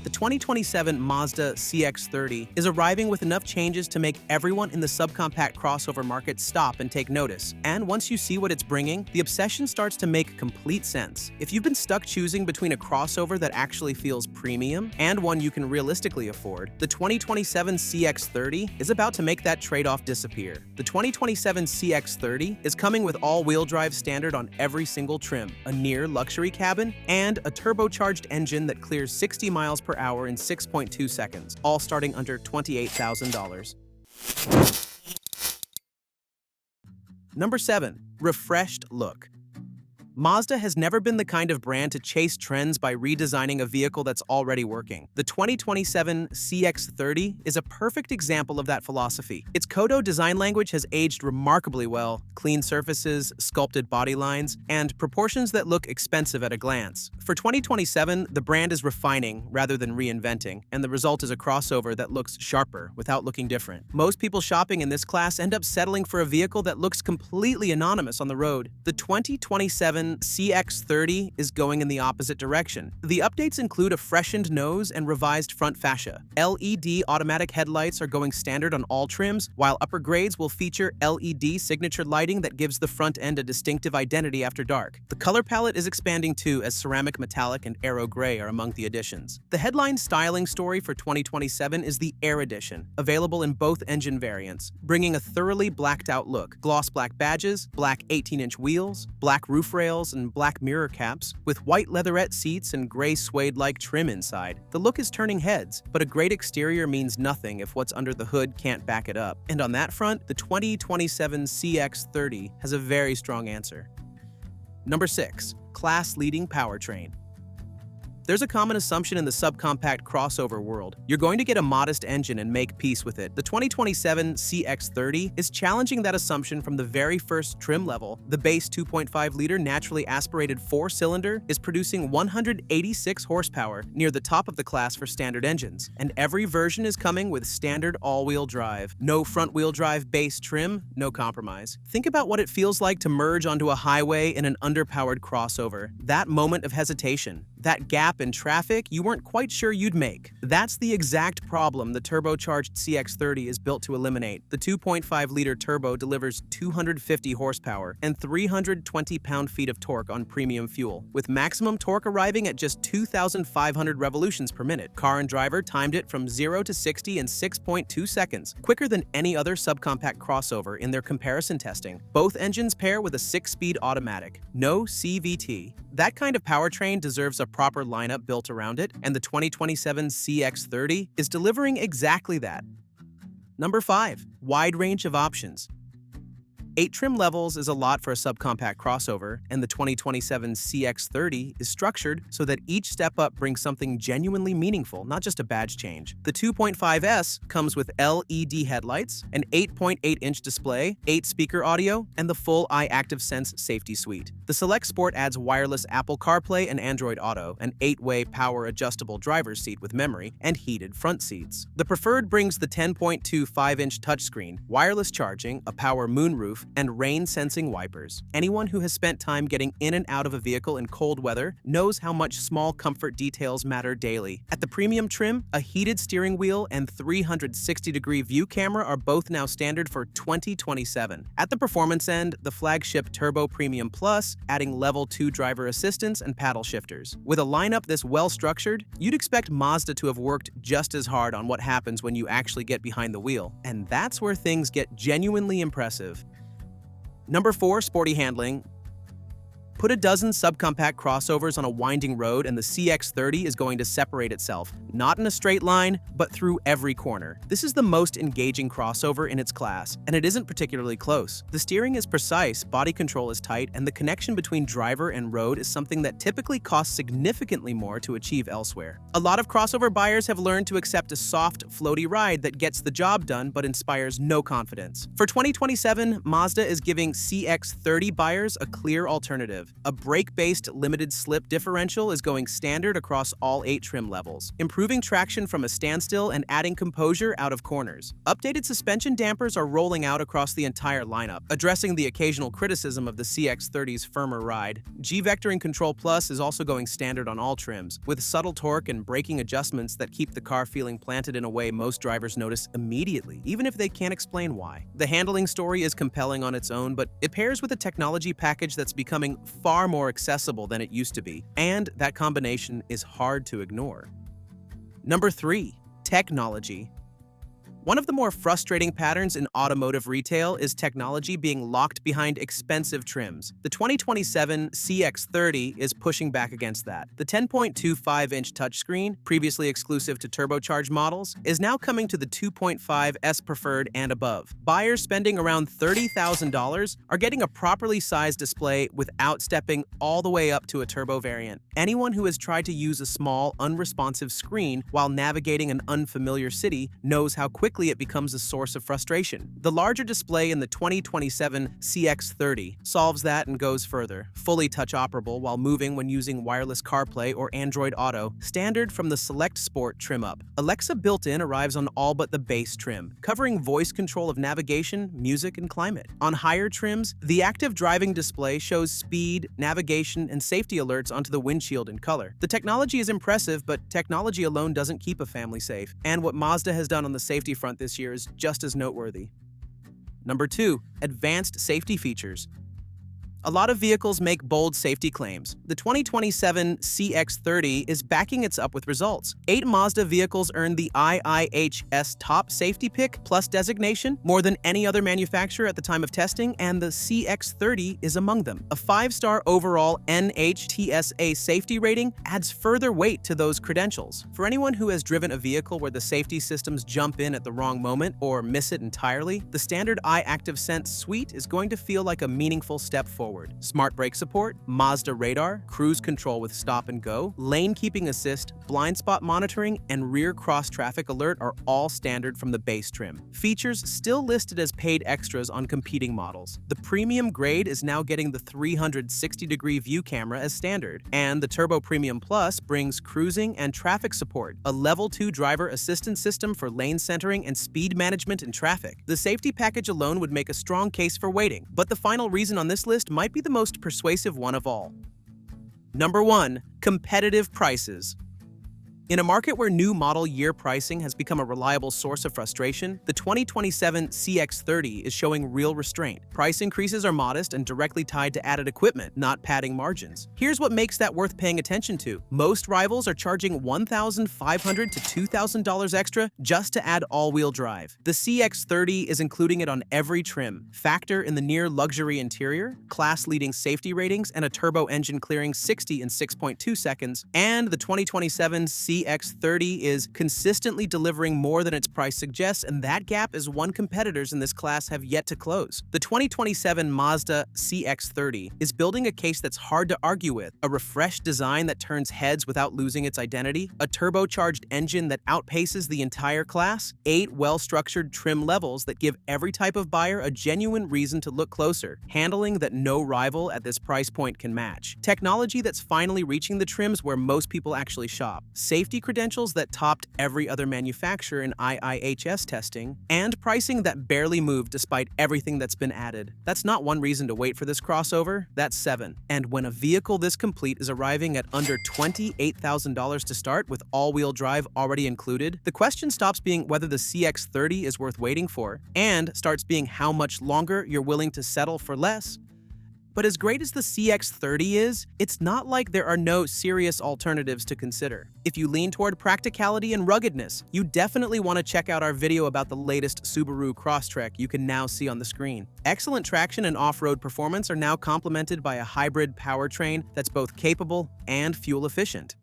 The 2027 Mazda CX-30 is arriving with enough changes to make everyone in the subcompact crossover market stop and take notice. And once you see what it's bringing, the obsession starts to make complete sense. If you've been stuck choosing between a crossover that actually feels premium and one you can realistically afford, the 2027 CX-30 is about to make that trade-off disappear. The 2027 CX-30 is coming with all-wheel drive standard on every single trim, a near-luxury cabin, and a turbocharged engine that clears 60 miles per hour in 6.2 seconds, all starting under $28,000. Number 7. Refreshed look. Mazda has never been the kind of brand to chase trends by redesigning a vehicle that's already working. The 2027 CX-30 is a perfect example of that philosophy. Its Kodo design language has aged remarkably well: clean surfaces, sculpted body lines, and proportions that look expensive at a glance. For 2027, the brand is refining rather than reinventing, and the result is a crossover that looks sharper without looking different. Most people shopping in this class end up settling for a vehicle that looks completely anonymous on the road. The 2027 CX-30 is going in the opposite direction. The updates include a freshened nose and revised front fascia. LED automatic headlights are going standard on all trims, while upper grades will feature LED signature lighting that gives the front end a distinctive identity after dark. The color palette is expanding too, as ceramic metallic and aero gray are among the additions. The headline styling story for 2027 is the Air Edition, available in both engine variants, bringing a thoroughly blacked out look. Gloss black badges, black 18-inch wheels, black roof rails, and black mirror caps, with white leatherette seats and gray suede-like trim inside. The look is turning heads, but a great exterior means nothing if what's under the hood can't back it up. And on that front, the 2027 CX-30 has a very strong answer. Number 6. Class-leading powertrain. There's a common assumption in the subcompact crossover world: you're going to get a modest engine and make peace with it. The 2027 CX-30 is challenging that assumption from the very first trim level. The base 2.5-liter naturally aspirated 4-cylinder is producing 186 horsepower, near the top of the class for standard engines. And every version is coming with standard all-wheel drive. No front-wheel drive base trim, no compromise. Think about what it feels like to merge onto a highway in an underpowered crossover. That moment of hesitation, that gap in traffic you weren't quite sure you'd make. That's the exact problem the turbocharged CX-30 is built to eliminate. The 2.5-liter turbo delivers 250 horsepower and 320 pound-feet of torque on premium fuel, with maximum torque arriving at just 2,500 revolutions per minute. Car and Driver timed it from 0 to 60 in 6.2 seconds, quicker than any other subcompact crossover in their comparison testing. Both engines pair with a 6-speed automatic, no CVT. That kind of powertrain deserves a proper lineup built around it, and the 2027 CX-30 is delivering exactly that. Number 5. Wide range of options. 8 trim levels is a lot for a subcompact crossover, and the 2027 CX-30 is structured so that each step up brings something genuinely meaningful, not just a badge change. The 2.5S comes with LED headlights, an 8.8-inch display, 8-speaker audio, and the full iActiveSense safety suite. The Select Sport adds wireless Apple CarPlay and Android Auto, an 8-way power-adjustable driver's seat with memory, and heated front seats. The Preferred brings the 10.2 5-inch touchscreen, wireless charging, a power moonroof, and rain-sensing wipers. Anyone who has spent time getting in and out of a vehicle in cold weather knows how much small comfort details matter daily. At the premium trim, a heated steering wheel and 360-degree view camera are both now standard for 2027. At the performance end, the flagship Turbo Premium Plus, adding Level 2 driver assistance and paddle shifters. With a lineup this well-structured, you'd expect Mazda to have worked just as hard on what happens when you actually get behind the wheel. And that's where things get genuinely impressive. Number 4. Sporty handling. Put a dozen subcompact crossovers on a winding road and the CX-30 is going to separate itself, not in a straight line, but through every corner. This is the most engaging crossover in its class, and it isn't particularly close. The steering is precise, body control is tight, and the connection between driver and road is something that typically costs significantly more to achieve elsewhere. A lot of crossover buyers have learned to accept a soft, floaty ride that gets the job done but inspires no confidence. For 2027, Mazda is giving CX-30 buyers a clear alternative. impressive. A brake-based limited slip differential is going standard across all 8 trim levels, improving traction from a standstill and adding composure out of corners. Updated suspension dampers are rolling out across the entire lineup, addressing the occasional criticism of the CX-30's firmer ride. G-Vectoring Control Plus is also going standard on all trims, with subtle torque and braking adjustments that keep the car feeling planted in a way most drivers notice immediately, even if they can't explain why. The handling story is compelling on its own, but it pairs with a technology package that's becoming far more accessible than it used to be, and that combination is hard to ignore. Number 3. Technology. One of the more frustrating patterns in automotive retail is technology being locked behind expensive trims. The 2027 CX-30 is pushing back against that. The 10.25-inch touchscreen, previously exclusive to turbocharged models, is now coming to the 2.5S Preferred and above. Buyers spending around $30,000 are getting a properly sized display without stepping all the way up to a turbo variant. Anyone who has tried to use a small, unresponsive screen while navigating an unfamiliar city knows how quickly it becomes a source of frustration. The larger display in the 2027 CX-30 solves that and goes further, fully touch-operable while moving when using wireless CarPlay or Android Auto, standard from the Select Sport trim-up. Alexa built-in arrives on all but the base trim, covering voice control of navigation, music, and climate. On higher trims, the active driving display shows speed, navigation, and safety alerts onto the windshield in color. The technology is impressive, but technology alone doesn't keep a family safe, and what Mazda has done on the safety front this year is just as noteworthy. Number 2. Advanced safety features. A lot of vehicles make bold safety claims. The 2027 CX-30 is backing it up with results. 8 Mazda vehicles earned the IIHS Top Safety Pick Plus designation, more than any other manufacturer at the time of testing, and the CX-30 is among them. A 5-star overall NHTSA safety rating adds further weight to those credentials. For anyone who has driven a vehicle where the safety systems jump in at the wrong moment or miss it entirely, the standard iActive Sense suite is going to feel like a meaningful step forward. Smart brake support, Mazda radar, cruise control with stop and go, lane keeping assist, blind spot monitoring, and rear cross traffic alert are all standard from the base trim. Features still listed as paid extras on competing models. The premium grade is now getting the 360-degree view camera as standard, and the Turbo Premium Plus brings cruising and traffic support, a level 2 driver assistance system for lane centering and speed management in traffic. The safety package alone would make a strong case for waiting, but the final reason on this list might be the most persuasive one of all. Number 1. Competitive prices. In a market where new model year pricing has become a reliable source of frustration, the 2027 CX-30 is showing real restraint. Price increases are modest and directly tied to added equipment, not padding margins. Here's what makes that worth paying attention to. Most rivals are charging $1,500 to $2,000 extra just to add all-wheel drive. The CX-30 is including it on every trim. Factor in the near-luxury interior, class-leading safety ratings, and a turbo engine clearing 60 in 6.2 seconds, and the 2027 CX-30 is consistently delivering more than its price suggests, and that gap is one competitors in this class have yet to close. The 2027 Mazda CX-30 is building a case that's hard to argue with: a refreshed design that turns heads without losing its identity, a turbocharged engine that outpaces the entire class, 8 well-structured trim levels that give every type of buyer a genuine reason to look closer, handling that no rival at this price point can match, technology that's finally reaching the trims where most people actually shop, safety credentials that topped every other manufacturer in IIHS testing, and pricing that barely moved despite everything that's been added. That's not one reason to wait for this crossover, that's 7. And when a vehicle this complete is arriving at under $28,000 to start with all-wheel drive already included, the question stops being whether the CX-30 is worth waiting for, and starts being how much longer you're willing to settle for less. But as great as the CX-30 is, it's not like there are no serious alternatives to consider. If you lean toward practicality and ruggedness, you definitely want to check out our video about the latest Subaru Crosstrek you can now see on the screen. Excellent traction and off-road performance are now complemented by a hybrid powertrain that's both capable and fuel efficient.